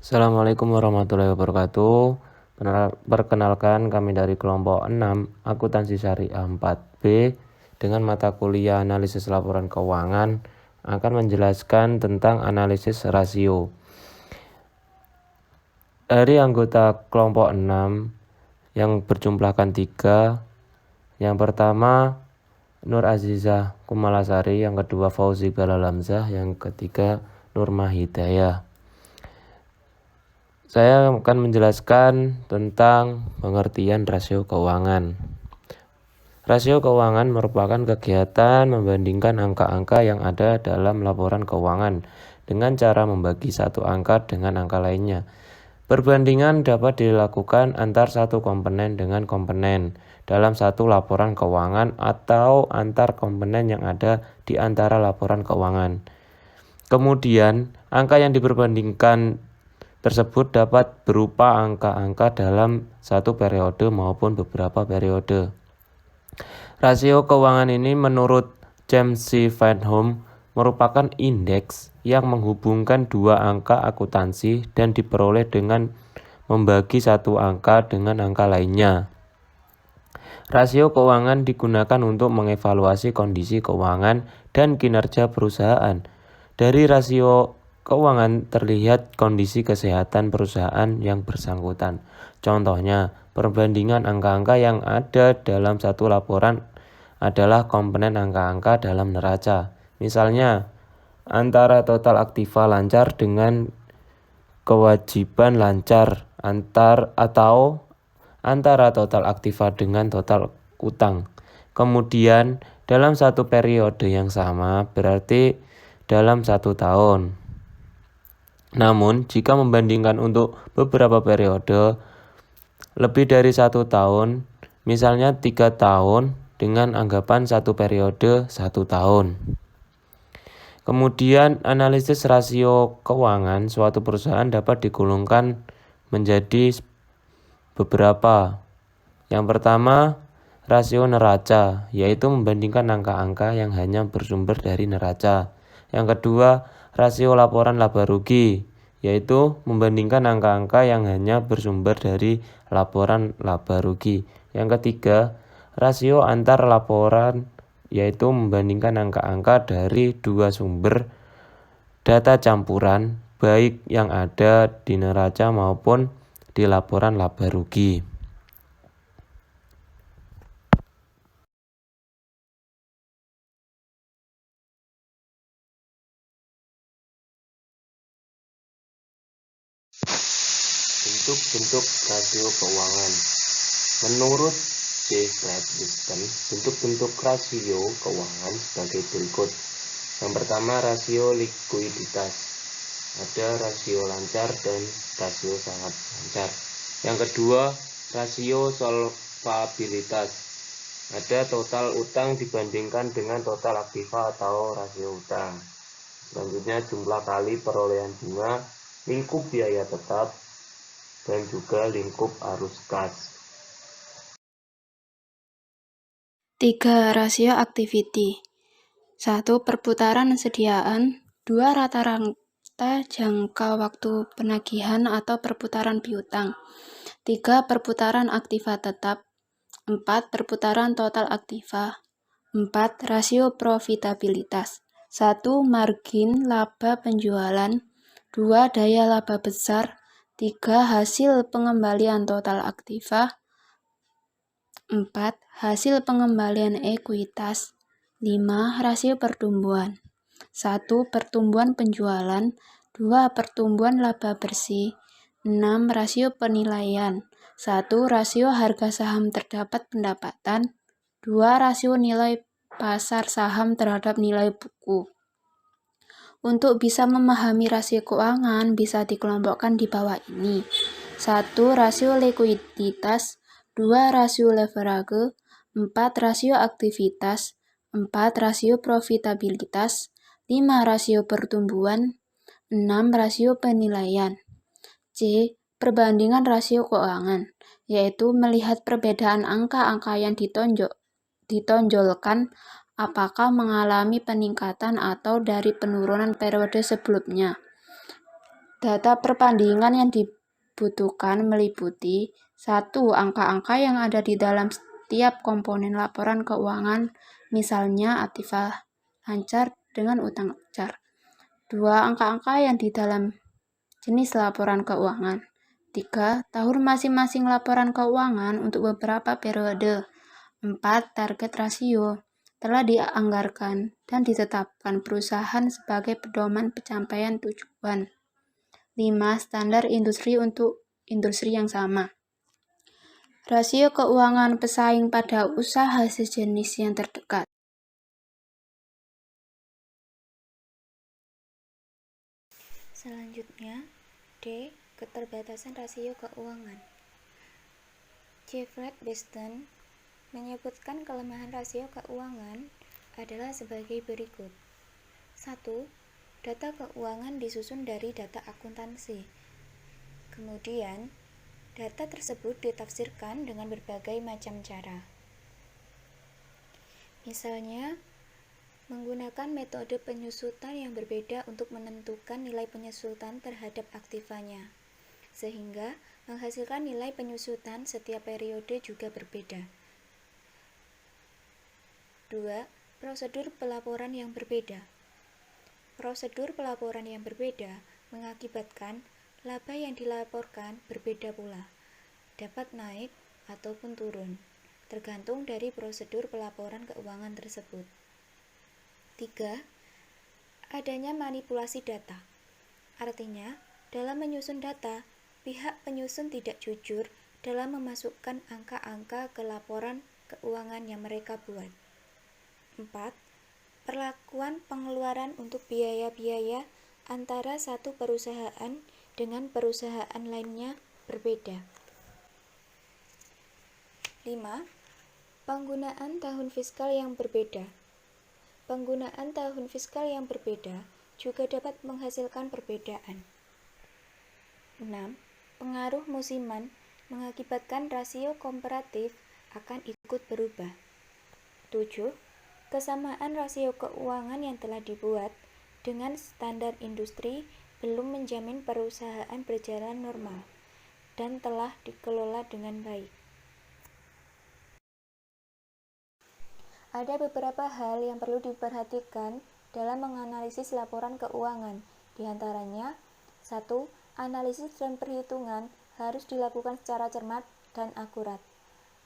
Assalamualaikum warahmatullahi wabarakatuh. Perkenalkan kami dari kelompok 6 Akuntansi Syariah 4B dengan mata kuliah analisis laporan keuangan akan menjelaskan tentang analisis rasio. Dari anggota kelompok 6 yang berjumlahkan 3, yang pertama Nur Azizah Kumalasari, yang kedua Fauzi Galalamzah, yang ketiga Nurma Hidayah. Saya akan menjelaskan tentang pengertian rasio keuangan. Rasio keuangan merupakan kegiatan membandingkan angka-angka yang ada dalam laporan keuangan dengan cara membagi satu angka dengan angka lainnya. Perbandingan dapat dilakukan antar satu komponen dengan komponen dalam satu laporan keuangan atau antar komponen yang ada di antara laporan keuangan. Kemudian, angka yang diperbandingkan tersebut dapat berupa angka-angka dalam satu periode maupun beberapa periode. Rasio keuangan ini menurut James C. Vanhoum merupakan indeks yang menghubungkan dua angka akuntansi dan diperoleh dengan membagi satu angka dengan angka lainnya. Rasio keuangan digunakan untuk mengevaluasi kondisi keuangan dan kinerja perusahaan. Dari rasio keuangan terlihat kondisi kesehatan perusahaan yang bersangkutan. Contohnya, perbandingan angka-angka yang ada dalam satu laporan adalah komponen angka-angka dalam neraca. Misalnya, antara total aktiva lancar dengan kewajiban lancar antara total aktiva dengan total utang. Kemudian, dalam satu periode yang sama berarti dalam 1 tahun. Namun, jika membandingkan untuk beberapa periode lebih dari 1 tahun, misalnya 3 tahun dengan anggapan satu periode 1 tahun. Kemudian, analisis rasio keuangan suatu perusahaan dapat digolongkan menjadi beberapa. Yang pertama, rasio neraca, yaitu membandingkan angka-angka yang hanya bersumber dari neraca. Yang kedua, rasio laporan laba rugi, yaitu membandingkan angka-angka yang hanya bersumber dari laporan laba rugi. Yang ketiga, rasio antar laporan, yaitu membandingkan angka-angka dari dua sumber data campuran, baik yang ada di neraca maupun di laporan laba rugi. Bentuk-bentuk rasio keuangan. Menurut J. Fredrickson, bentuk-bentuk rasio keuangan sebagai berikut. Yang pertama, rasio likuiditas. Ada rasio lancar dan rasio sangat lancar. Yang kedua, rasio solvabilitas. Ada total utang dibandingkan dengan total aktiva atau rasio utang. Selanjutnya, jumlah kali perolehan bunga, lingkup biaya tetap, dan juga lingkup arus kas. 3. Rasio activity. 1. Perputaran sediaan. 2. Rata-rata jangka waktu penagihan atau perputaran piutang. 3. Perputaran aktiva tetap. 4. Perputaran total aktiva. 4. Rasio profitabilitas. 1. Margin laba penjualan. 2. Daya laba besar. 3. Hasil pengembalian total aktiva. 4. Hasil pengembalian ekuitas. 5. Rasio pertumbuhan. 1. Pertumbuhan penjualan. 2. Pertumbuhan laba bersih. 6. Rasio penilaian. 1. Rasio harga saham terdapat pendapatan. 2. Rasio nilai pasar saham terhadap nilai buku. Untuk bisa memahami rasio keuangan bisa dikelompokkan di bawah ini. 1. Rasio likuiditas. 2. Rasio leverage. 4. Rasio aktivitas. 4. Rasio profitabilitas. 5. Rasio pertumbuhan. 6. Rasio penilaian. C. Perbandingan rasio keuangan, yaitu melihat perbedaan angka-angka yang ditonjolkan apakah mengalami peningkatan atau dari penurunan periode sebelumnya. Data perbandingan yang dibutuhkan meliputi 1. Angka-angka yang ada di dalam setiap komponen laporan keuangan, misalnya aktiva lancar dengan utang lancar. 2. Angka-angka yang di dalam jenis laporan keuangan. 3. Tahun masing-masing laporan keuangan untuk beberapa periode. 4. Target rasio telah dianggarkan dan ditetapkan perusahaan sebagai pedoman pencapaian tujuan. 5. Standar industri untuk industri yang sama. Rasio keuangan pesaing pada usaha sejenis yang terdekat. Selanjutnya, D. Keterbatasan rasio keuangan. Jeffrey Beston menyebutkan kelemahan rasio keuangan adalah sebagai berikut. 1. Data keuangan disusun dari data akuntansi. Kemudian, data tersebut ditafsirkan dengan berbagai macam cara. Misalnya, menggunakan metode penyusutan yang berbeda untuk menentukan nilai penyusutan terhadap aktivanya, sehingga menghasilkan nilai penyusutan setiap periode juga berbeda. 2. Prosedur pelaporan yang berbeda. Prosedur pelaporan yang berbeda mengakibatkan laba yang dilaporkan berbeda pula, dapat naik ataupun turun, tergantung dari prosedur pelaporan keuangan tersebut. 3. Adanya manipulasi data. Artinya, dalam menyusun data, pihak penyusun tidak jujur dalam memasukkan angka-angka ke laporan keuangan yang mereka buat. 4. Perlakuan pengeluaran untuk biaya-biaya antara satu perusahaan dengan perusahaan lainnya berbeda. 5. Penggunaan tahun fiskal yang berbeda. Penggunaan tahun fiskal yang berbeda juga dapat menghasilkan perbedaan. 6. Pengaruh musiman mengakibatkan rasio komparatif akan ikut berubah. 7. Kesamaan rasio keuangan yang telah dibuat dengan standar industri belum menjamin perusahaan berjalan normal dan telah dikelola dengan baik. Ada beberapa hal yang perlu diperhatikan dalam menganalisis laporan keuangan. Di antaranya, 1. Analisis dan perhitungan harus dilakukan secara cermat dan akurat.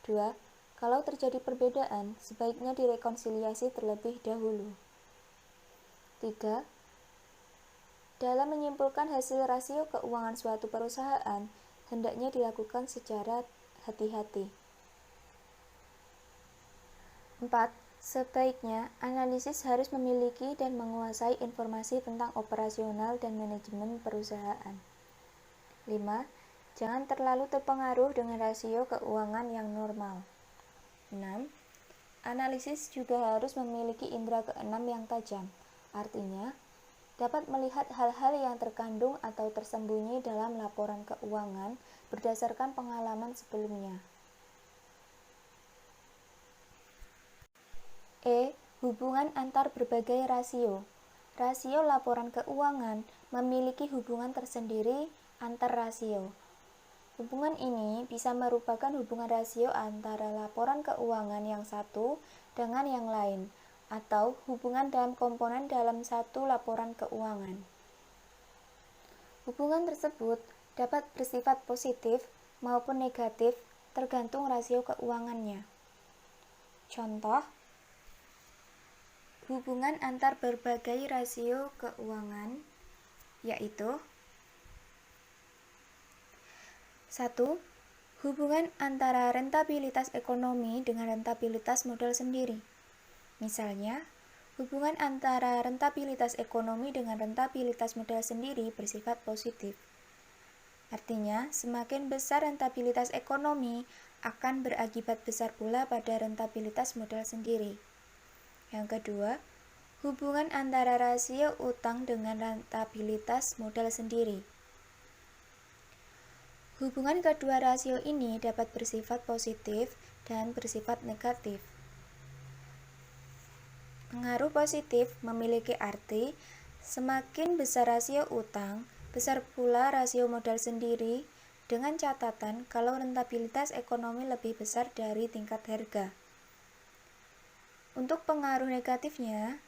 2. Kalau terjadi perbedaan, sebaiknya direkonsiliasi terlebih dahulu. 3. Dalam menyimpulkan hasil rasio keuangan suatu perusahaan, hendaknya dilakukan secara hati-hati. 4. Sebaiknya, analisis harus memiliki dan menguasai informasi tentang operasional dan manajemen perusahaan. 5. Jangan terlalu terpengaruh dengan rasio keuangan yang normal. 6. Analisis juga harus memiliki indera keenam yang tajam, artinya dapat melihat hal-hal yang terkandung atau tersembunyi dalam laporan keuangan berdasarkan pengalaman sebelumnya. E. Hubungan antar berbagai rasio. Rasio laporan keuangan memiliki hubungan tersendiri antar rasio. Hubungan ini bisa merupakan hubungan rasio antara laporan keuangan yang satu dengan yang lain, atau hubungan dalam komponen dalam satu laporan keuangan. Hubungan tersebut dapat bersifat positif maupun negatif tergantung rasio keuangannya. Contoh, hubungan antar berbagai rasio keuangan yaitu 1. Hubungan antara rentabilitas ekonomi dengan rentabilitas modal sendiri. Misalnya, hubungan antara rentabilitas ekonomi dengan rentabilitas modal sendiri bersifat positif. Artinya, semakin besar rentabilitas ekonomi akan berakibat besar pula pada rentabilitas modal sendiri. Yang kedua, hubungan antara rasio utang dengan rentabilitas modal sendiri. Hubungan kedua rasio ini dapat bersifat positif dan bersifat negatif. Pengaruh positif memiliki arti semakin besar rasio utang, Besar pula rasio modal sendiri dengan catatan kalau rentabilitas ekonomi lebih besar dari tingkat harga. Untuk pengaruh negatifnya,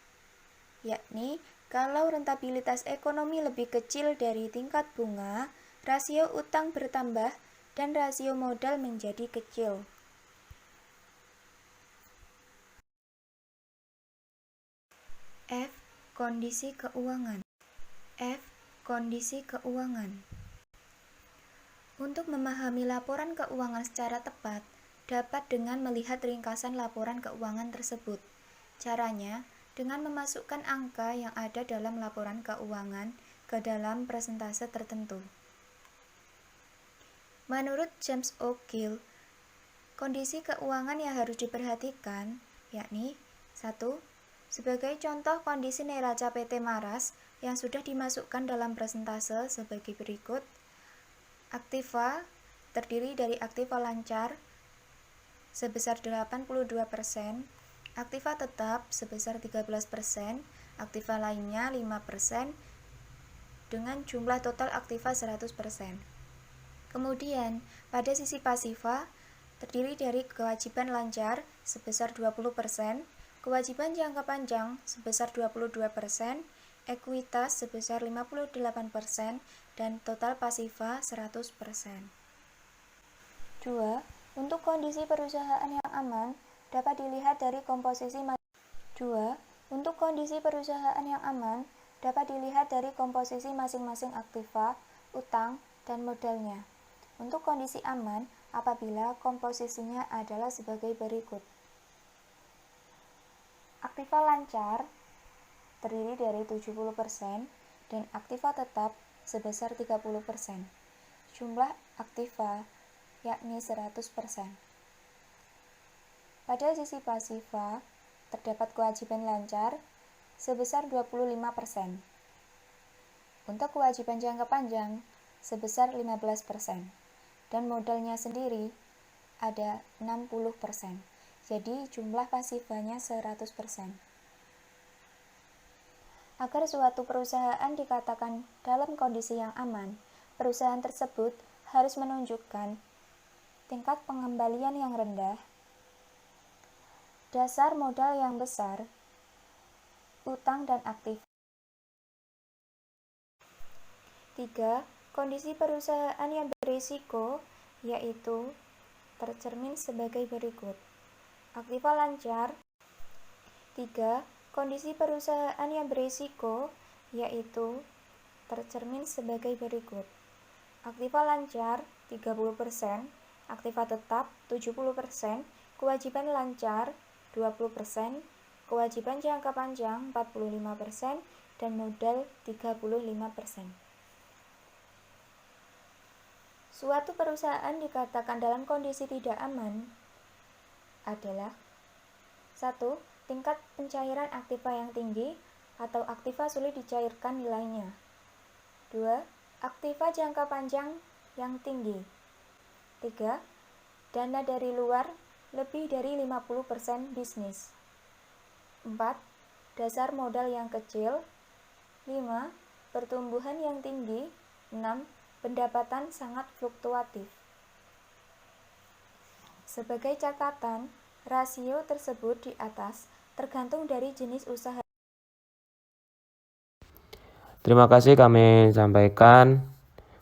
yakni kalau rentabilitas ekonomi lebih kecil dari tingkat bunga, rasio utang bertambah dan rasio modal menjadi kecil. F. Kondisi keuangan. F. Kondisi keuangan. Untuk memahami laporan keuangan secara tepat, dapat dengan melihat ringkasan laporan keuangan tersebut. Caranya, dengan memasukkan angka yang ada dalam laporan keuangan ke dalam persentase tertentu. Menurut James O. Gill, kondisi keuangan yang harus diperhatikan, yakni 1. Sebagai contoh kondisi neraca PT Maras yang sudah dimasukkan dalam persentase sebagai berikut. Aktiva terdiri dari aktiva lancar sebesar 82%, aktiva tetap sebesar 13%, aktiva lainnya 5%, dengan jumlah total aktiva 100%. Kemudian, pada sisi pasiva, terdiri dari kewajiban lancar sebesar 20%, kewajiban jangka panjang sebesar 22%, ekuitas sebesar 58%, dan total pasiva 100%. 2. Untuk kondisi perusahaan yang aman, dapat dilihat dari komposisi masing-masing aktiva, utang, dan modalnya. Untuk kondisi aman, apabila komposisinya adalah sebagai berikut. Aktiva lancar terdiri dari 70% dan aktiva tetap sebesar 30%. Jumlah aktiva yakni 100%. Pada sisi pasiva, terdapat kewajiban lancar sebesar 25%. Untuk kewajiban jangka panjang sebesar 15%. Dan modalnya sendiri ada 60%. Jadi jumlah pasivanya 100%. Agar suatu perusahaan dikatakan dalam kondisi yang aman, perusahaan tersebut harus menunjukkan tingkat pengembalian yang rendah, dasar modal yang besar, utang dan aktif. 3. Kondisi perusahaan yang berisiko, yaitu tercermin sebagai berikut. Aktiva lancar. 3. Kondisi perusahaan yang berisiko, yaitu tercermin sebagai berikut. Aktiva lancar 30%, aktiva tetap 70%, kewajiban lancar 20%, kewajiban jangka panjang 45%, dan modal 35%. Suatu perusahaan dikatakan dalam kondisi tidak aman adalah 1. Tingkat pencairan aktiva yang tinggi atau aktiva sulit dicairkan nilainya. 2. Aktiva jangka panjang yang tinggi. 3. Dana dari luar lebih dari 50% bisnis. 4. Dasar modal yang kecil. 5. Pertumbuhan yang tinggi. 6. Pendapatan sangat fluktuatif. Sebagai catatan, rasio tersebut di atas tergantung dari jenis usaha. Terima kasih kami sampaikan.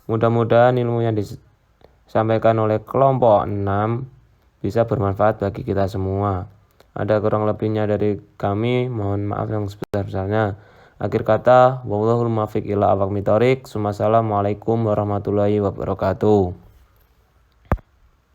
Mudah-mudahan ilmu yang disampaikan oleh kelompok 6 bisa bermanfaat bagi kita semua. Ada kurang lebihnya dari kami, mohon maaf yang sebesar-besarnya. Akhir kata, wallahul muwaffiq ila aqwamit thoriq. Wassalamualaikum warahmatullahi wabarakatuh.